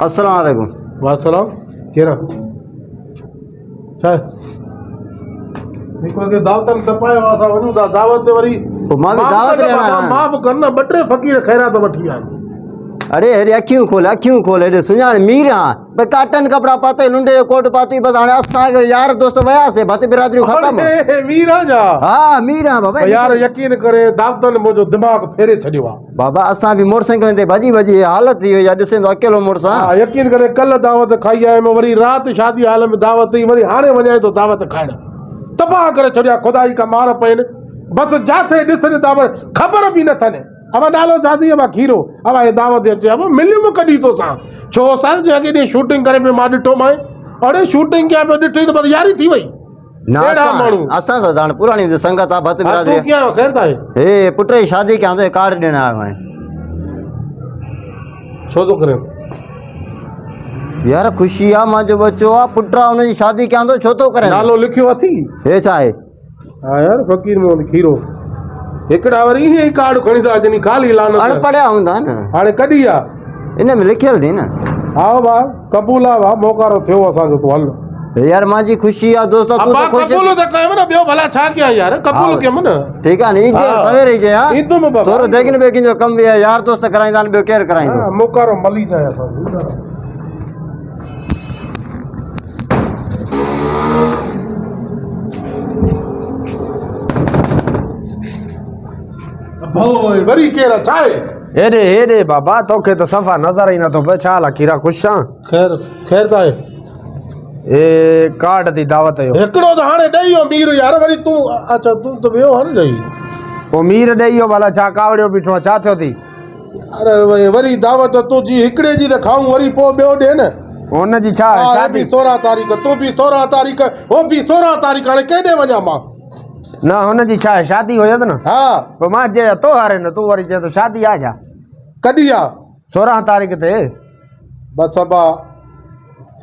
अस्सलाम वालेकुम। वासलाम केरा छा निको के दावतन तपायो असा वणू दा दावत वरी दावत माफ करना बटरे फकीर खैरात वठी आ। अरे अरे अखियूं खोल हेॾे सुञाण मीर हाँ काटन कपड़ा पाते लुंडे कोट पाती बस हाणे असां यार दोस्त वयासीं भत बिरादरियूं खत्म मीर जा हाँ मीर हाँ बाबा यार यकीन करे दावतन मुंहिंजो दिमाग़ फेरे छॾियो आहे बाबा असां बि मोटरसाइकिल ते भॼी हालत थी वई आहे ॾिसें थो अकेलो मुड़ुस हाँ यकीन करे कल दावत खाई आयुमि वरी राति शादी हाल में दावत हुई वरी हाणे वञां थो दावत खाइण तबाह करे छॾिया खुदाई का मार पइनि बसि जाथे ॾिसनि दावत ख़बर बि न अथनि अब नालो दादी अब खीरो अब ये दावत अचे अब मिलियुमि कॾहिं तोसां छो साल जे अॻे ॾींहुं शूटिंग करे पे मां ॾिठो मां अरे शूटिंग कया पे ॾिठी त बस यारी थी वई ना असां त हाणे पुराणी संगत आहे भत बिरादरी तूं कीअं ख़ैर ताए हे पुट जी शादी कयां तो कार्ड ॾियण आयो आहियां छो थो करे यार ख़ुशी आहे मुंहिंजो बच्चो आहे पुट आहे हुनजी शादी कयां तो छो थो करे नालो लिखियो अथई हे छा आहे हा यार फकीर मोहम्मद खीरो हिकड़ा वरी ईअं ई कार्ड खणी था अचनि खाली लानत अनपढ़िया हूंदा न हाणे कॾहिं आहे इन में लिखियल थी न हा भाउ कबूल आहे भाउ मोकारो थियो असांजो तूं हल यार मुंहिंजी ख़ुशी आहे दोस्त तूं तो ख़ुश कबूल त कयमि न ॿियो भला छा कयां यार कबूल कयमि न ठीकु आहे नी सवेरे जे हा ईंदुमि बाबा थोरो देगिन बेगिन जो कम बि आहे यार दोस्त कराईंदा आहिनि ॿियो केरु कराईंदो मोकारो मली जाए असां वरी केर छाए हेॾे हेॾे बाबा तोखे त सफ़ा नज़र ई नथो पए छा हाल आहे खीरा ख़ुशि आं खैर खैर ताए ए कार्ड दी दावत जो हिकिड़ो त हाणे ॾेई वियो मीर यार वरी तूं अच्छा तूं त वियो आहे न ॾेई पोइ मीर ॾेई वियो भला छा कावड़ियो बीठो आहे छा थियो थी अरे वरी दावत तुंहिंजी हिकिड़े जी त खाऊं वरी पोइ ॿियो ॾे न हुनजी छा शादी 16 तारीख़ तूं बि 16 तारीख़ हो बि 16 तारीख़ हाणे केॾे वञा मां न हुनजी छा आहे शादी हुयसि न हा पोइ मां चयो तो हारे न तूं वरी चए थो शादी आहे छा कॾहिं आहे 16 तारीख़ ते बस अबा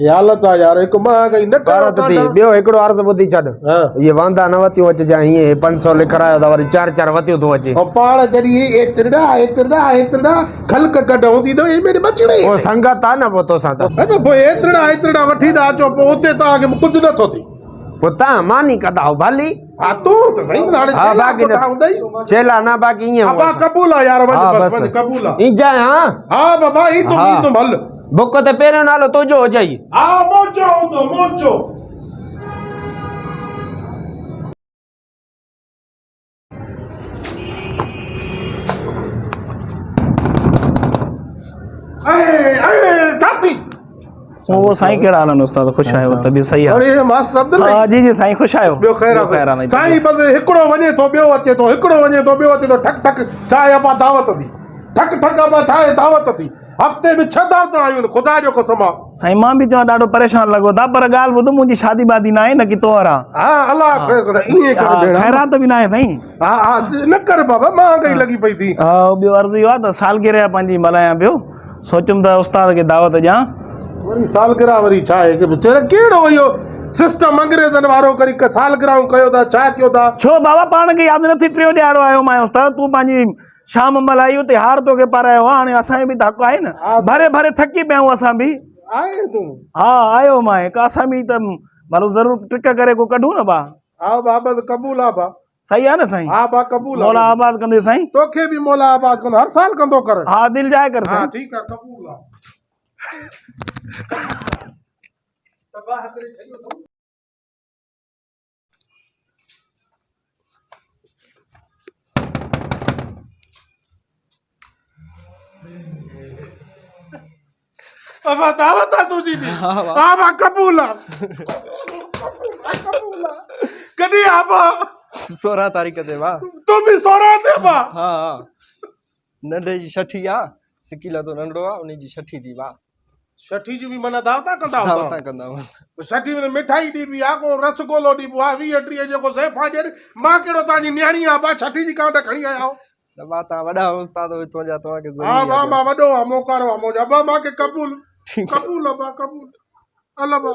हालत आहे यार हिकु मां कई न ॿियो हिकिड़ो अर्ज़ ॿुधी छॾ इहे वांदा न वतियूं अचिजांइ हीअं 500 लिखारायो त वरी 4 वतियूं थो अचे पाण जॾहिं एतिरा खलक कढूं थी त एमें बचड़े ओ संगत आहे न पोइ तोसां त पोइ एतिरा वठी था अचो पोइ उते तव्हांखे कुझु नथो थिए पोइ तव्हां मानी कंदा हो भली हा तूं त सही हाणे हा बाक़ी चेला न बाक़ी ईअं अबा कबूल आहे यार वञ कबूल आहे ईजाए हा बाबा ई तूं हल बुक ते पहिरियों नालो तुंहिंजो हुजई हा मोचो वो साईं केड़ा हाल उस्ताद खुश आयो तबीयत सही है अरे मास्टर अब्दुल हां जी जी साईं खुश आयो बियो खैर आहे साईं बस हिकड़ो वने तो बियो अचे तो हिकड़ो वने तो बियो अचे तो ठक ठक चाहे अपा दावत दी ठक ठक अपा चाहे दावत दी हफ्ते में 6 दावत आयूं खुदा जो कसम साईं मां भी तो डाडो परेशान लगो दा पर गाल बुध मुजी शादी बादी ना है न कि तोरा हां अल्लाह खैर करे इए कर देना खैरात भी ना है साईं हां हां न कर बाबा मां गई लगी पई थी हां बियो अर्ज यो त सालगिरह पंजी मलाया बियो सोचम त उस्ताद के दावत जा वरी सालगिरह वरी छा है कि बेचारा केड़ो यो सिस्टम अंग्रेजन वारो करी क सालगिरह कयो ता छा कयो ता छो बाबा पाण के याद नथी प्रियो ॾियारो आयो मां उस्ताद तू पंजी शाम मल्हाई उते हार तो के पारायो हाणे असां भी धक आहे न भरे भरे थकी पियो असां भी आए तू हां आयो मां का असां भी त मारो जरूर ट्रिक करे को कढू न बा हां बाबा कबूल आ बा सही है ना साईं हां बा कबूल मौला आबाद कंदे साईं तोखे भी मौला आबाद कंदो हर साल कंदो कर हां दिल जाए कर हां साईं ठीक है कबूल आ तबाह करे छयो तो अब दावत आ तुझी भी आबा कबूल आ कदी आबा 16 तारीख़ ते वा तू भी 16 ते बा हां नंढे जी छठी आ सिकीला तो नंढो आ उनी जी छठी दी वा छठी जी भी मना दावता कंदा छठी में मिठाई दी भी आ को रसगोलो दी आ 20 30 जो सेफा दे मां केड़ो ताजी न्याणी आ बा छठी जी कांड खणी आया हो बा ता वडा उस्ताद हो तो जा तो के हां बा मां वडो आ मोकारो आ मोजा बा मां के कबूल कबूल बा कबूल अल्लाह बा